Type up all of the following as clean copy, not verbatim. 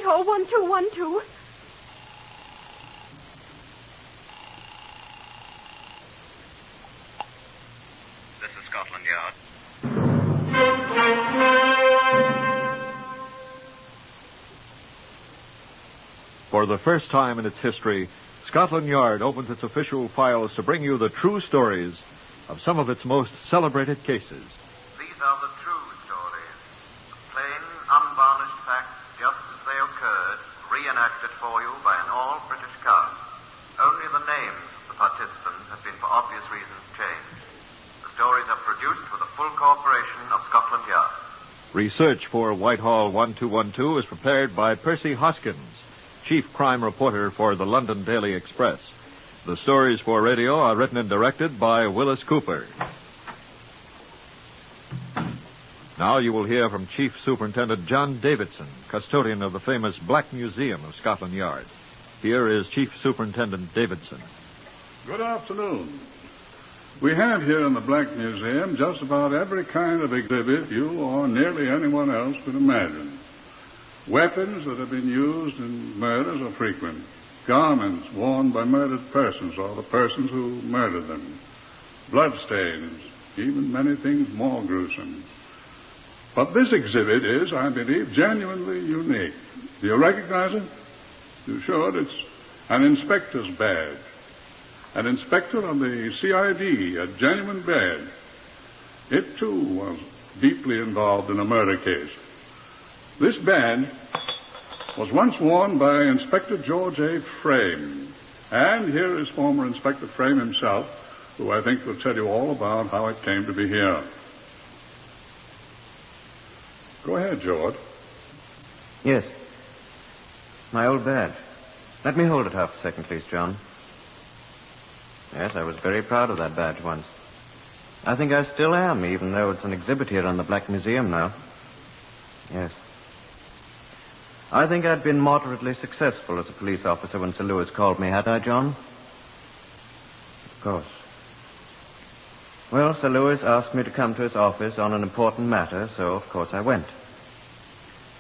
Whitehall 1212. This is Scotland Yard. For the first time in its history, Scotland Yard opens its official files to bring you the true stories of some of its most celebrated cases. These are the true stories. Plain, unvarnished facts, just as they occurred, reenacted for you by an all-British cast. Only the names of the participants have been, for obvious reasons, changed. The stories are produced with the full cooperation of Scotland Yard. Research for Whitehall 1212 is prepared by Percy Hoskins, chief crime reporter for the London Daily Express. The stories for radio are written and directed by Wyllis Cooper. Now you will hear from Chief Superintendent John Davidson, custodian of the famous Black Museum of Scotland Yard. Here is Chief Superintendent Davidson. Good afternoon. We have here in the Black Museum just about every kind of exhibit you or nearly anyone else could imagine. Weapons that have been used in murders are frequent. Garments worn by murdered persons or the persons who murdered them. Bloodstains, even many things more gruesome. But this exhibit is, I believe, genuinely unique. Do you recognize it? You should. It's an inspector's badge. An inspector of the CID, a genuine badge. It, too, was deeply involved in a murder case. This badge was once worn by Inspector George A. Frame. And here is former Inspector Frame himself, who I think will tell you all about how it came to be here. Go ahead, George. Yes. My old badge. Let me hold it half a second, please, John. Yes, I was very proud of that badge once. I think I still am, even though it's an exhibit here in the Black Museum now. Yes. I think I'd been moderately successful as a police officer when Sir Lewis called me, had I, John? Of course. Well, Sir Lewis asked me to come to his office on an important matter, so of course I went.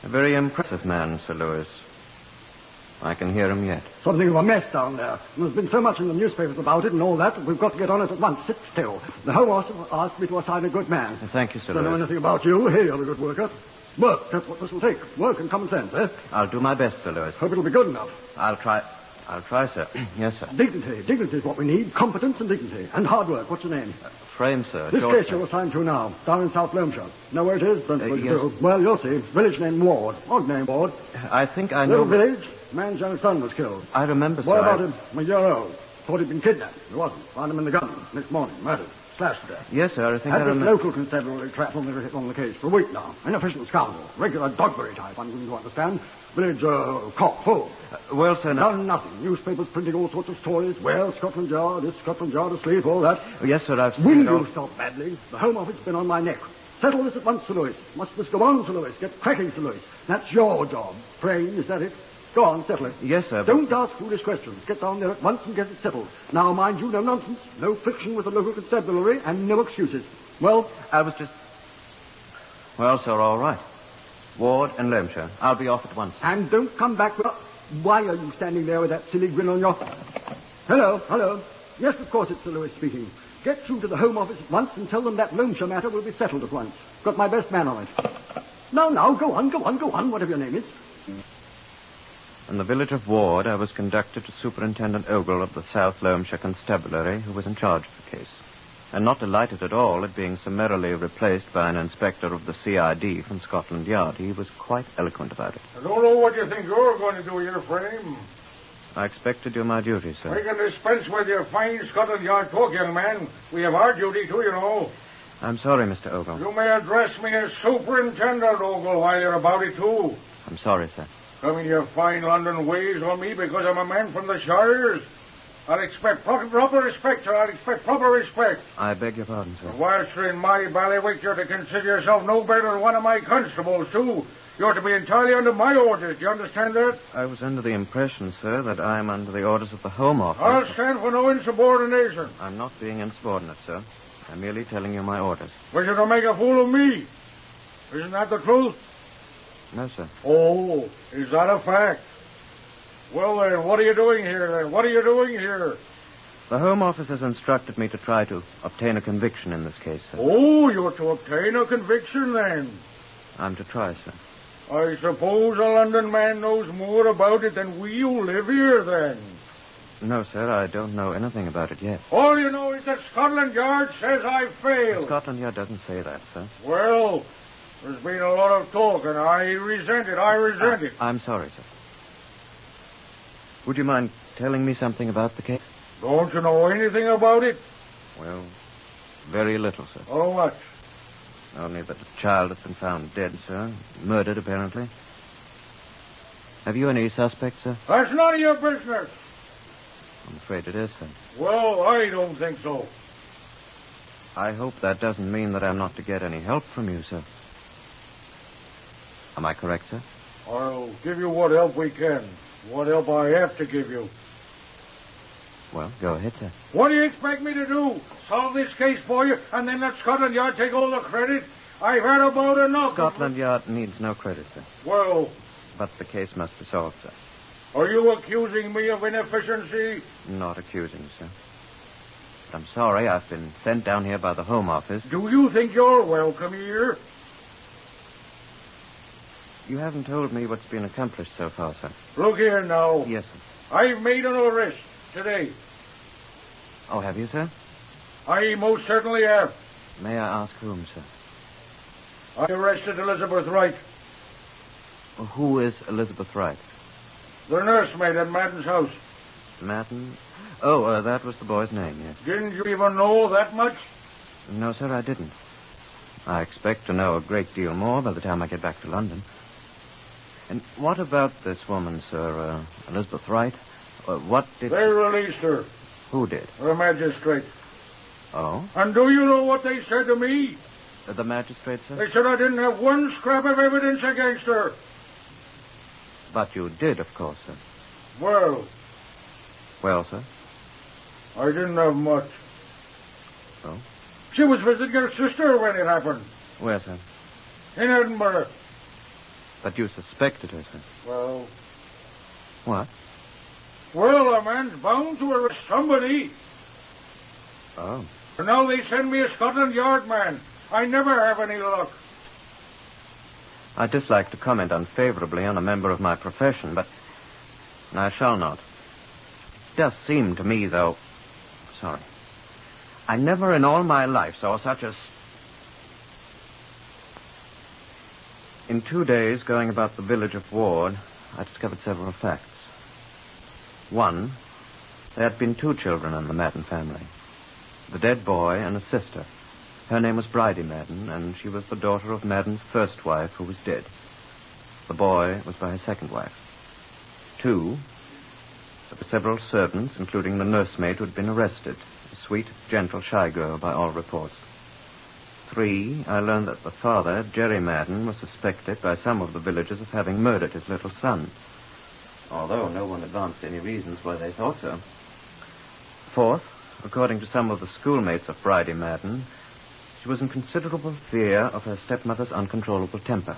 A very impressive man, Sir Lewis. I can hear him yet. Something of a mess down there. There's been so much in the newspapers about it and all that we've got to get on it at once. Sit still. The Home Office asked me to assign a good man. Thank you, Sir Don't Lewis. know anything about you. Hey, you're a good worker. Work, that's what this will take. Work and common sense, eh? I'll do my best, Sir Lewis. Hope it'll be good enough. I'll try, sir. Yes, sir. Dignity. Dignity is what we need. Competence and dignity. And hard work. What's your name? Frame, sir. This George case you're assigned to now, down in South Loamshire. Know where it is? Don't suppose you yes. do. Well, you'll see. Village named Ward. Odd name, Ward. I think I know... Little village. Man's young son was killed. I remember, sir. Boy about him, a year old. Thought he'd been kidnapped. He wasn't. Found him in the gun. Next morning, murdered. Slashed to death. Yes, sir, I think I Had this remember... local constabulary trap on the case for a week now. Inefficient scoundrel. Regular Dogberry type, I'm going to understand. Village, cop, full. well, sir... Done nothing. Newspapers printing all sorts of stories. Well, Scotland Yard, is Scotland Yard asleep, all that. Oh, yes, sir, I've seen Will it all. you stop badly? The Home Office has been on my neck. Settle this at once, Sir Lewis. Must this go on, Sir Lewis? Get cracking, Sir Lewis. That's your job. Frame, is that it? Go on, settle it. Yes, sir. Don't ask foolish questions. Get down there at once and get it settled. Now, mind you, no nonsense, no friction with the local constabulary, and no excuses. Well, I was just... Well, sir, all right. Ward and Loamshire. I'll be off at once. and don't come back with... Why are you standing there with that silly grin on your... Hello. Yes, of course, it's Sir Lewis speaking. Get through to the Home Office at once and tell them that Loamshire matter will be settled at once. Got my best man on it. Now, go on, whatever your name is. In the village of Ward, I was conducted to Superintendent Ogle of the South Loamshire Constabulary, who was in charge of the case. And not delighted at all at being summarily replaced by an inspector of the CID from Scotland Yard. He was quite eloquent about it. I don't know what you think you're going to do here, Frame. I expect to do my duty, sir. We can dispense with your fine Scotland Yard talk, young man. We have our duty, too, you know. I'm sorry, Mr. Ogle. You may address me as Superintendent Ogle while you're about it, too. I'm sorry, sir. Coming your fine London ways on me because I'm a man from the Shires. I'll expect proper respect, sir. I'll expect proper respect. I beg your pardon, sir. Whilst you're in my bailiwick, you're to consider yourself no better than one of my constables, too. You're to be entirely under my orders. Do you understand that? I was under the impression, sir, that I'm under the orders of the Home Office. I'll stand for no insubordination. I'm not being insubordinate, sir. I'm merely telling you my orders. Wish you to make a fool of me. Isn't that the truth? No, sir. Oh, is that a fact? Well, then, what are you doing here, then? What are you doing here? The Home Office has instructed me to try to obtain a conviction in this case, sir. Oh, you're to obtain a conviction, then? I'm to try, sir. I suppose a London man knows more about it than we who live here, then. No, sir, I don't know anything about it yet. All you know is that Scotland Yard says I failed. Scotland Yard doesn't say that, sir. Well, there's been a lot of talk, and I resent it. I'm sorry, sir. Would you mind telling me something about the case? Don't you know anything about it? Well, very little, sir. Oh, what? Only that a child has been found dead, sir. Murdered, apparently. Have you any suspects, sir? That's none of your business. I'm afraid it is, sir. Well, I don't think so. I hope that doesn't mean that I'm not to get any help from you, sir. Am I correct, sir? I'll give you what help we can. What help I have to give you. Well, go ahead, sir. What do you expect me to do? Solve this case for you and then let Scotland Yard take all the credit? I've had about enough. Scotland Yard needs no credit, sir. Well... But the case must be solved, sir. Are you accusing me of inefficiency? Not accusing, sir. But I'm sorry I've been sent down here by the Home Office. Do you think you're welcome here? You haven't told me what's been accomplished so far, sir. Look here now. Yes, sir. I've made an arrest today. Oh, have you, sir? I most certainly have. May I ask whom, sir? I arrested Elizabeth Wright, Who is Elizabeth Wright? the nursemaid at Madden's house. Madden? Oh, that was the boy's name, yes. Didn't you even know that much? No, sir, I didn't. I expect to know a great deal more by the time I get back to London. And what about this woman, sir, Elizabeth Wright? What did... They released her. Who did? The magistrate. Oh? And do you know what they said to me? The magistrate, sir? They said I didn't have one scrap of evidence against her. But you did, of course, sir. Well, sir? I didn't have much. Oh? She was visiting her sister when it happened. Where, sir? In Edinburgh. But you suspected her, sir. Well... What? Well, a man's bound to arrest somebody. Oh. And now they send me a Scotland Yard man. I never have any luck. I dislike to comment unfavorably on a member of my profession, but I shall not. It does seem to me, though... Sorry. I never in all my life saw such a... In 2 days, going about the village of Ward, I discovered several facts. One, there had been 2 children in the Madden family. The dead boy and a sister. Her name was Bridie Madden, and she was the daughter of Madden's first wife, who was dead. The boy was by his second wife. 2, there were several servants, including the nursemaid who had been arrested. A sweet, gentle, shy girl, by all reports. 3, I learned that the father, Jerry Madden, was suspected by some of the villagers of having murdered his little son, although no one advanced any reasons why they thought so. 4th, according to some of the schoolmates of Bridie Madden, she was in considerable fear of her stepmother's uncontrollable temper.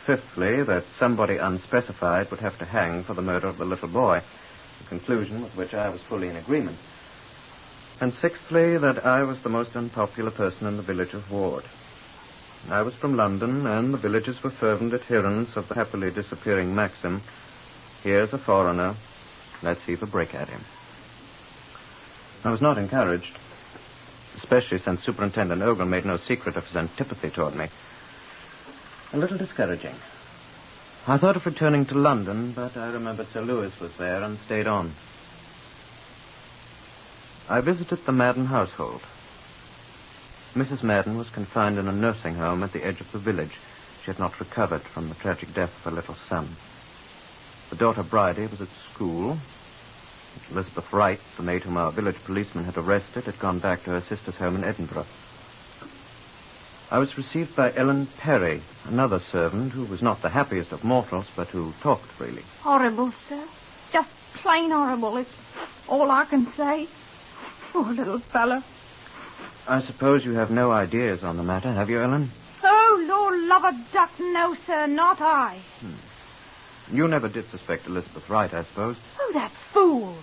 5thly, that somebody unspecified would have to hang for the murder of the little boy, a conclusion with which I was fully in agreement. And 6thly, that I was the most unpopular person in the village of Ward. I was from London, and the villagers were fervent adherents of the happily disappearing maxim, here's a foreigner, let's heave a brick at him. I was not encouraged, especially since Superintendent Ogle made no secret of his antipathy toward me. A little discouraging. I thought of returning to London, but I remembered Sir Lewis was there and stayed on. I visited the Madden household. Mrs. Madden was confined in a nursing home at the edge of the village. She had not recovered from the tragic death of her little son. The daughter Bridie was at school. Elizabeth Wright, the maid whom our village policeman had arrested, had gone back to her sister's home in Edinburgh. I was received by Ellen Perry, another servant who was not the happiest of mortals, but who talked freely. Horrible, sir. Just plain horrible. It's all I can say. Poor little fellow. I suppose you have no ideas on the matter, have you, Ellen? Oh, Oh, Lord love a duck, no, sir, not I. You never did suspect Elizabeth Wright, I suppose. Oh, that fool.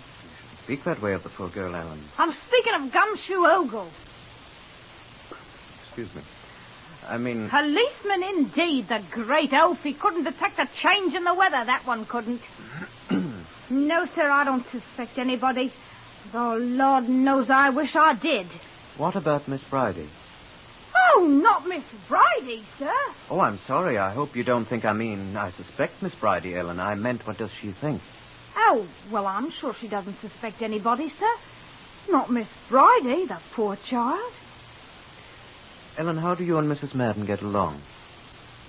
Speak that way of the poor girl, Ellen. I'm speaking of Gumshoe Ogle. Excuse me. I mean... Policeman indeed, the great oaf. He couldn't detect a change in the weather, that one couldn't. No, sir, I don't suspect anybody. Though Lord knows I wish I did. What about Miss Bridie? Oh, not Miss Bridie, sir. Oh, I'm sorry. I hope you don't think I suspect Miss Bridie, Ellen. I meant, what does she think? Oh, well, I'm sure she doesn't suspect anybody, sir. Not Miss Bridie, the poor child. Ellen, how do you and Mrs. Madden get along?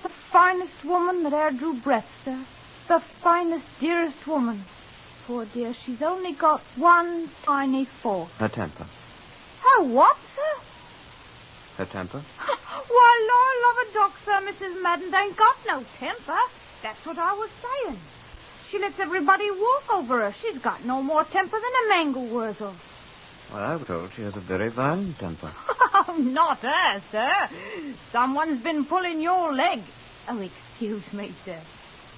The finest woman that e'er drew breath, sir. The finest, dearest woman. Poor dear, she's only got one tiny fault. Her temper. Her what, sir? Her temper? Why, Lord love a duck, sir, Mrs. Madden ain't got no temper. That's what I was saying. She lets everybody walk over her. She's got no more temper than a mangle wurzel. Well, I was told she has a very violent temper. Oh, not her, sir. Someone's been pulling your leg. Oh, excuse me, sir.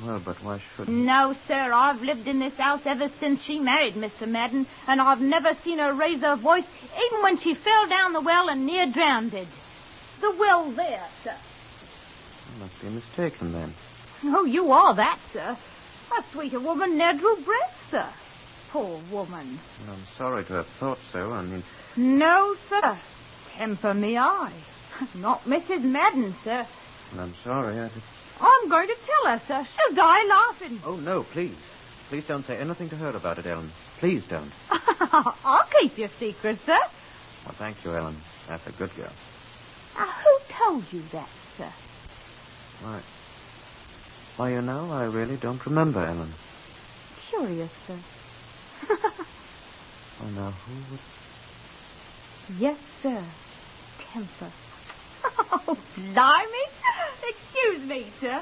Well, but why shouldn't... No, sir, I've lived in this house ever since she married Mr. Madden, and I've never seen her raise her voice, even when she fell down the well and near drowned. The well there, sir. I must be mistaken, then. Oh, you are that, sir. A sweeter woman ne'er drew breath, sir. Poor woman. Well, I'm sorry to have thought so. I mean... No, sir. Temper me eye. Not Mrs. Madden, sir. Well, I'm sorry. I'm going to tell her, sir. She'll die laughing. Oh, no, please. Please don't say anything to her about it, Ellen. Please don't. I'll keep your secret, sir. Well, thank you, Ellen. That's a good girl. Who told you that, sir? Why, you know, I really don't remember, Ellen. Curious, sir. Oh, now, who would... Yes, sir. Temper. Oh, blimey. Excuse me, sir.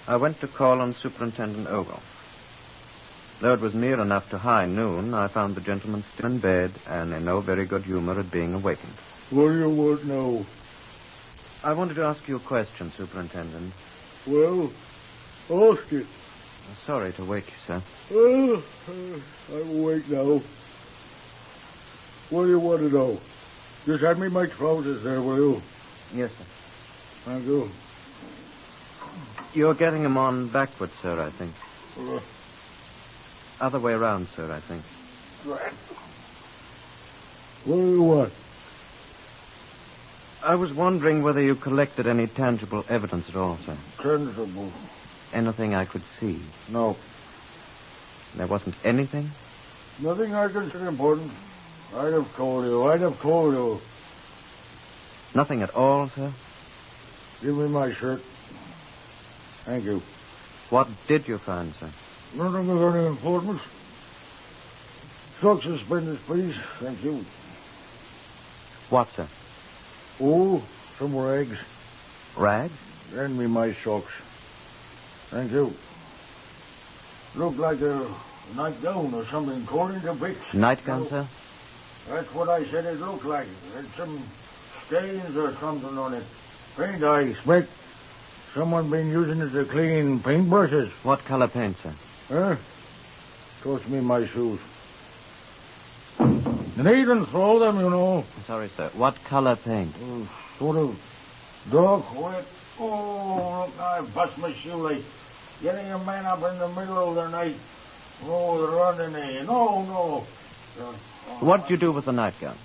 I went to call on Superintendent Ogle. Though it was near enough to high noon, I found the gentleman still in bed and in no very good humor at being awakened. What do you want now? I wanted to ask you a question, Superintendent. Well, ask it. Sorry to wake you, sir. Well, I'm awake now. What do you want to know? Just hand me my trousers there, will you? Yes, sir. Thank you. You're getting them on backwards, sir, I think. Uh, Other way around, sir, I think. Right. What do you want? I was wondering whether you collected any tangible evidence at all, sir. Tangible? Anything I could see. No. There wasn't anything? Nothing I consider important. I'd have told you. Nothing at all, sir? Give me my shirt. Thank you. What did you find, sir? Nothing of any importance. Socks suspenders, please. Thank you. What, sir? Oh, some rags. Rags? Hand me my socks. Thank you. Look like a nightgown or something, according to bits. Nightgown, sir? That's what I said it looked like. There's some stains or something on it. Paint, I expect. Someone been using it to clean paintbrushes. What color paint, sir? Huh? Toss me my shoes. You needn't throw them, you know. Sorry, sir. What color paint? Sort of dark, wet. Oh, look, I bust my shoelace. Getting a man up in the middle of the night. Oh, running in. No. What did you do with the nightgown?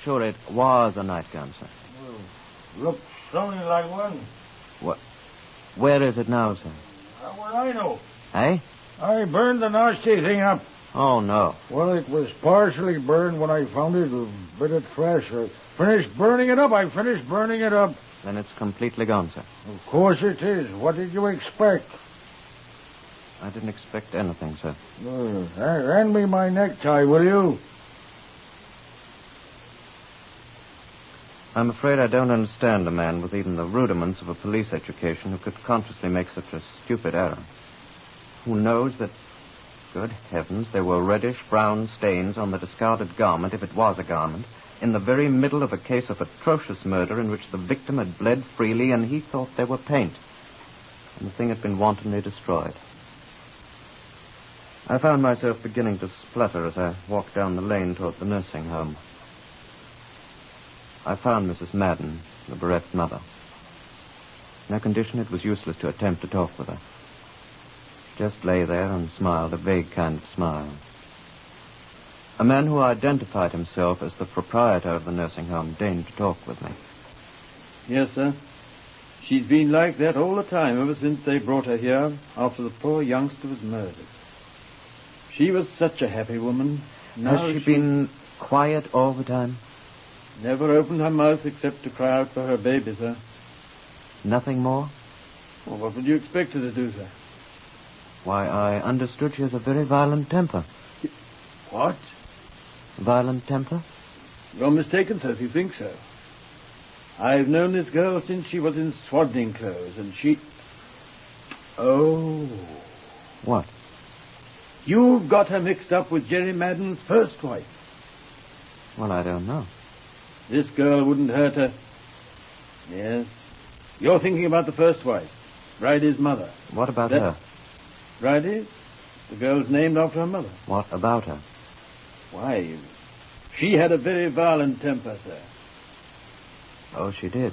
Sure, it was a nightgown, sir. Looks something like one. What? Where is it now, sir? How would I know? Eh? I burned the nasty thing up. Oh, no. Well, it was partially burned when I found it. A bit of trash. I finished burning it up. Then it's completely gone, sir. Of course it is. What did you expect? I didn't expect anything, sir. Hand me my necktie, will you? I'm afraid I don't understand a man with even the rudiments of a police education who could consciously make such a stupid error. Who knows that, good heavens, there were reddish-brown stains on the discarded garment, if it was a garment, in the very middle of a case of atrocious murder in which the victim had bled freely and he thought they were paint. And the thing had been wantonly destroyed. I found myself beginning to splutter as I walked down the lane toward the nursing home. I found Mrs. Madden, the bereft mother. In her condition, it was useless to attempt to talk with her. She just lay there and smiled, a vague kind of smile. A man who identified himself as the proprietor of the nursing home deigned to talk with me. Yes, sir. She's been like that all the time ever since they brought her here after the poor youngster was murdered. She was such a happy woman. Now Has she been quiet all the time? Never opened her mouth except to cry out for her baby, sir. Nothing more? Well, what would you expect her to do, sir? Why, I understood she has a very violent temper. What? Violent temper? You're mistaken, sir, if you think so. I've known this girl since she was in swaddling clothes, and she... Oh. What? You've got her mixed up with Jerry Madden's first wife. Well, I don't know. This girl wouldn't hurt her. Yes. You're thinking about the first wife, Bridie's mother. What about her? Bridie? The girl's named after her mother. What about her? Why, she had a very violent temper, sir. Oh, she did.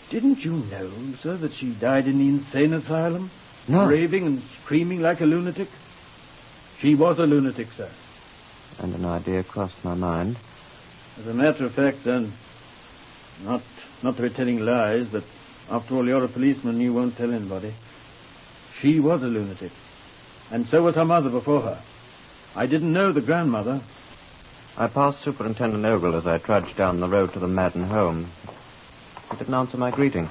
Didn't you know, sir, that she died in the insane asylum? No. Raving and screaming like a lunatic? She was a lunatic, sir. And an idea crossed my mind. As a matter of fact, then, not to be telling lies, but after all, you're a policeman, you won't tell anybody. She was a lunatic. And so was her mother before her. I didn't know the grandmother. I passed Superintendent Ogle as I trudged down the road to the Madden home. He didn't answer my greeting.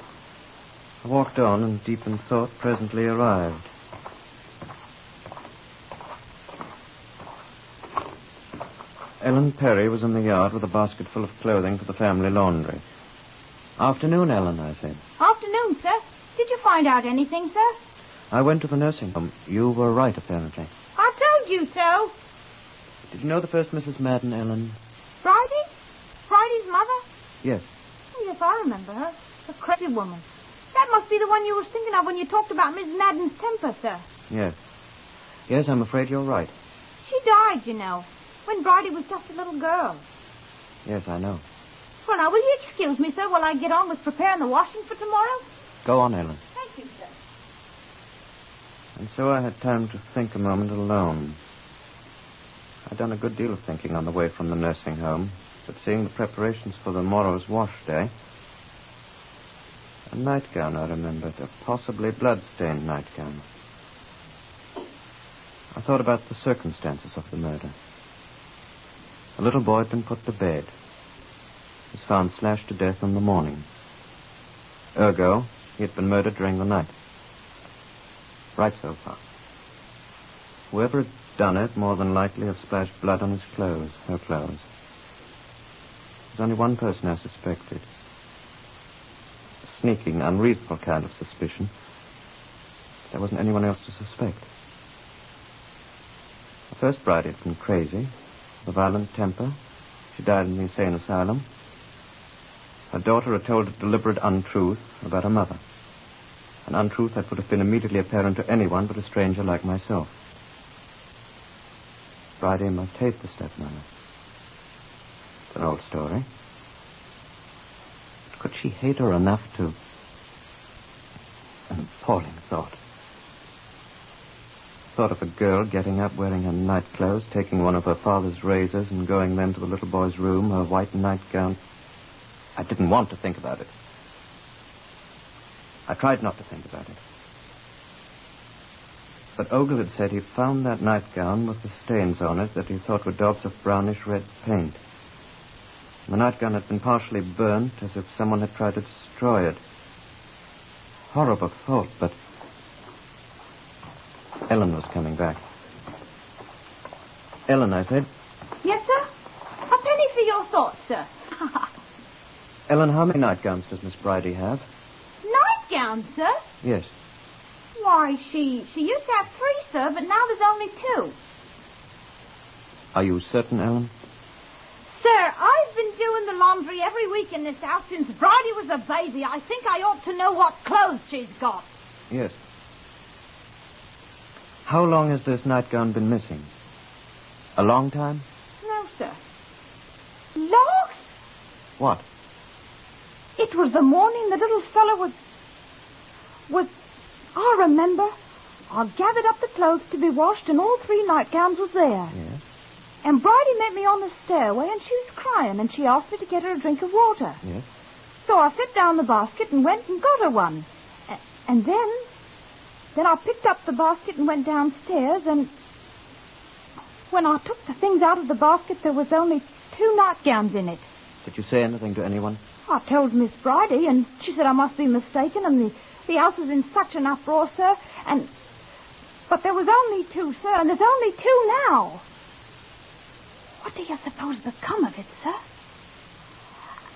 I walked on and, deep in thought, presently arrived. Ellen Perry was in the yard with a basket full of clothing for the family laundry. Afternoon, Ellen, I said. Afternoon, sir. Did you find out anything, sir? I went to the nursing home. You were right, apparently. I told you so. Did you know the first Mrs. Madden, Ellen? Bridie? Bridie's mother? Yes. Oh, yes, I remember her. The crazy woman. That must be the one you were thinking of when you talked about Miss Madden's temper, sir. Yes. Yes, I'm afraid you're right. She died, you know, when Bridie was just a little girl. Yes, I know. Well, now, will you excuse me, sir, while I get on with preparing the washing for tomorrow? Go on, Ellen. Thank you, sir. And so I had time to think a moment alone. I'd done a good deal of thinking on the way from the nursing home, but seeing the preparations for the morrow's wash day... A nightgown, I remembered, a possibly blood-stained nightgown. I thought about the circumstances of the murder. A little boy had been put to bed. He was found slashed to death in the morning. Ergo, he had been murdered during the night. Right so far. Whoever had done it more than likely had splashed blood on his clothes, her clothes. There's only one person I suspected. A sneaking, unreasonable kind of suspicion. There wasn't anyone else to suspect. At first, Bridie had been crazy, with a violent temper. She died in the insane asylum. Her daughter had told a deliberate untruth about her mother. An untruth that would have been immediately apparent to anyone but a stranger like myself. Bridie must hate the stepmother. It's an old story. But could she hate her enough to... An appalling thought. Thought of a girl getting up, wearing her night clothes, taking one of her father's razors and going then to the little boy's room, her white nightgown. I didn't want to think about it. I tried not to think about it. But Ogle had said he'd found that nightgown with the stains on it that he thought were daubs of brownish-red paint. The nightgown had been partially burnt, as if someone had tried to destroy it. Horrible thought, but... Ellen was coming back. Ellen, I said. Yes, sir? A penny for your thoughts, sir. Ellen, how many nightgowns does Miss Bridie have? Nightgowns, sir? Yes. Why, she used to have 3, sir, but now there's only 2. Are you certain, Ellen? Sir, I've been doing the laundry every week in this house since Bridie was a baby. I think I ought to know what clothes she's got. Yes. How long has this nightgown been missing? A long time? No, sir. Lord! What? It was the morning the little fellow was... I remember. I gathered up the clothes to be washed and all 3 nightgowns was there. Yes. And Bridie met me on the stairway and she was crying and she asked me to get her a drink of water. Yes. So I set down the basket and went and got her one. And then I picked up the basket and went downstairs and when I took the things out of the basket there was only 2 nightgowns in it. Did you say anything to anyone? I told Miss Bridie and she said I must be mistaken and the house was in such an uproar, sir, but there was only 2, sir, and there's only 2 now. What do you suppose become of it, sir?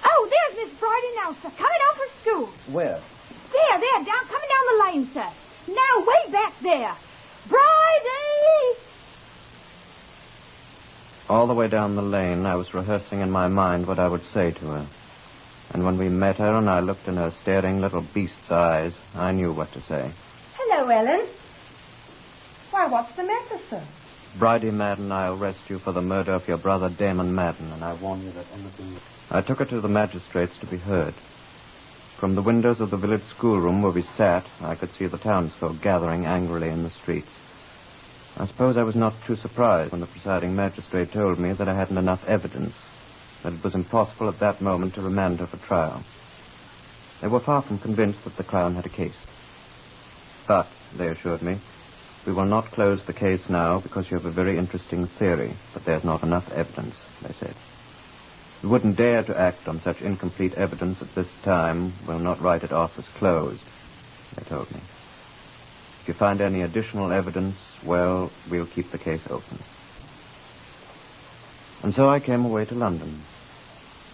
Oh, there's Miss Bridie now, sir, coming home from school. Where? There, coming down the lane, sir. Now, way back there. Bridie! All the way down the lane, I was rehearsing in my mind what I would say to her. And when we met her and I looked in her staring little beast's eyes, I knew what to say. Hello, Ellen. Why, what's the matter, sir? Bridie Madden, I'll arrest you for the murder of your brother Damon Madden, and I warn you that anything... I took her to the magistrates to be heard. From the windows of the village schoolroom where we sat, I could see the townsfolk gathering angrily in the streets. I suppose I was not too surprised when the presiding magistrate told me that I hadn't enough evidence, that it was impossible at that moment to remand her for trial. They were far from convinced that the Crown had a case. But, they assured me, we will not close the case now because you have a very interesting theory, but there's not enough evidence, they said. We wouldn't dare to act on such incomplete evidence at this time. We'll not write it off as closed, they told me. If you find any additional evidence, well, we'll keep the case open. And so I came away to London,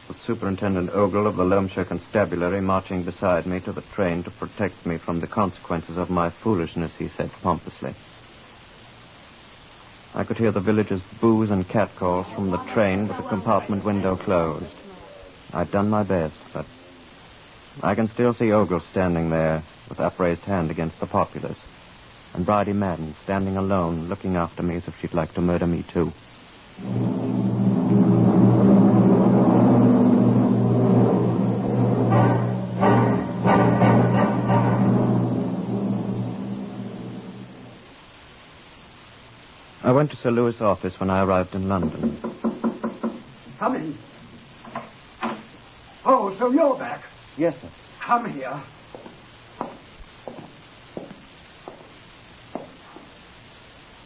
with Superintendent Ogle of the Loamshire Constabulary marching beside me to the train to protect me from the consequences of my foolishness, he said pompously. I could hear the villagers' boos and catcalls from the train with the compartment window closed. I'd done my best, but I can still see Ogle standing there with upraised hand against the populace, and Bridie Madden standing alone, looking after me as if she'd like to murder me too. I went to Sir Lewis' office when I arrived in London. Come in. Oh, so you're back. Yes, sir. Come here.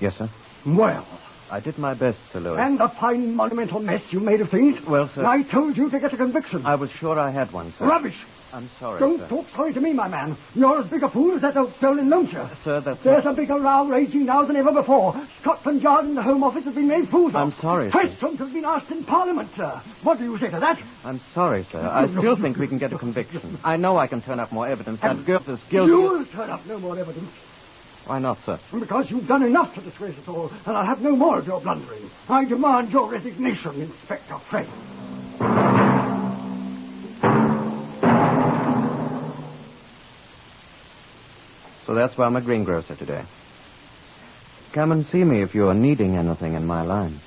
Yes, sir. Well. I did my best, Sir Lewis. And the fine monumental mess you made of things. Well, sir. I told you to get a conviction. I was sure I had one, sir. Rubbish. I'm sorry, Don't sir. talk sorry to me, my man. You're as big a fool as that old stolen Loamshire. Sir, that's... There's a bigger row raging now than ever before. Scotland Yard and the Home Office have been made fools of. I'm sorry, sir. Questions have been asked in Parliament, sir. What do you say to that? I'm sorry, sir. I still think we can get a conviction. I know I can turn up more evidence. That girl's as guilty... You'll turn up no more evidence. Why not, sir? Because you've done enough to disgrace us all, and I'll have no more of your blundering. I demand your resignation, Inspector Frey. So that's why I'm a greengrocer today. Come and see me if you're needing anything in my line.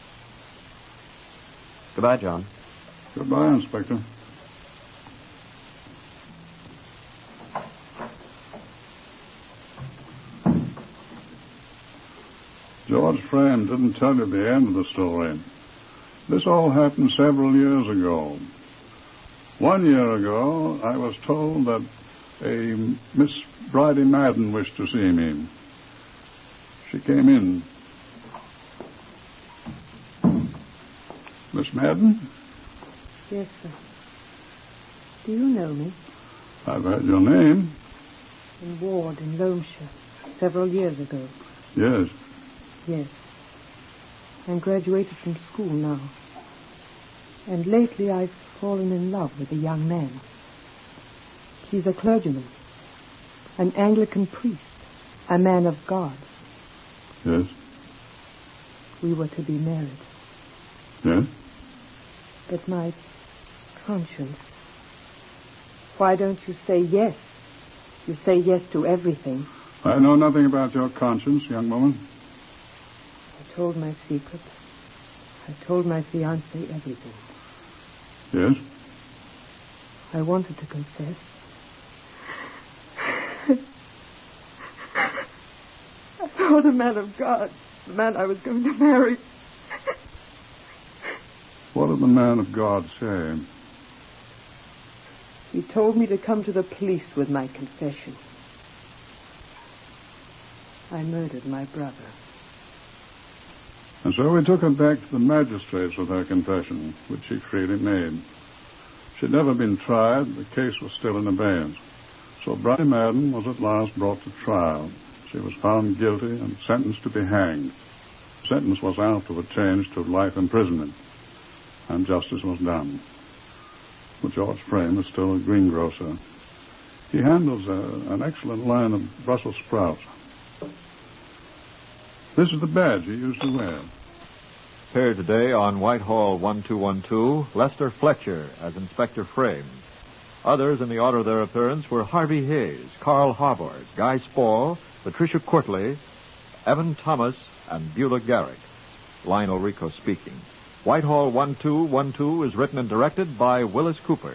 Goodbye, John. Goodbye, Inspector. George Frame didn't tell you the end of the story. This all happened several years ago. 1 year ago, I was told that a Miss Bridie Madden wished to see me. She came in. Miss Madden? Yes, sir. Do you know me? I've heard your name. In Ward, in Loamshire, several years ago. Yes. Yes. I'm graduated from school now. And lately I've fallen in love with a young man. He's a clergyman, an Anglican priest, a man of God. Yes. We were to be married. Yes. But my conscience... Why don't you say yes? You say yes to everything. I know nothing about your conscience, young woman. I told my secret. I told my fiancé everything. Yes? I wanted to confess. I told a man of God, the man I was going to marry. What did the man of God say? He told me to come to the police with my confession. I murdered my brother. And so we took her back to the magistrates with her confession, which she freely made. She'd never been tried. The case was still in abeyance. So Bridie Madden was at last brought to trial. She was found guilty and sentenced to be hanged. The sentence was afterward changed to life imprisonment, and justice was done. But George Frame is still a greengrocer. He handles an excellent line of Brussels sprouts. This is the badge he used to wear. Appeared today on Whitehall 1212, Lester Fletcher as Inspector Frame. Others in the order of their appearance were Harvey Hayes, Carl Harbord, Guy Spall, Patricia Courtley, Evan Thomas, and Beulah Garrick. Lionel Rico speaking. Whitehall 1212 is written and directed by Wyllis Cooper.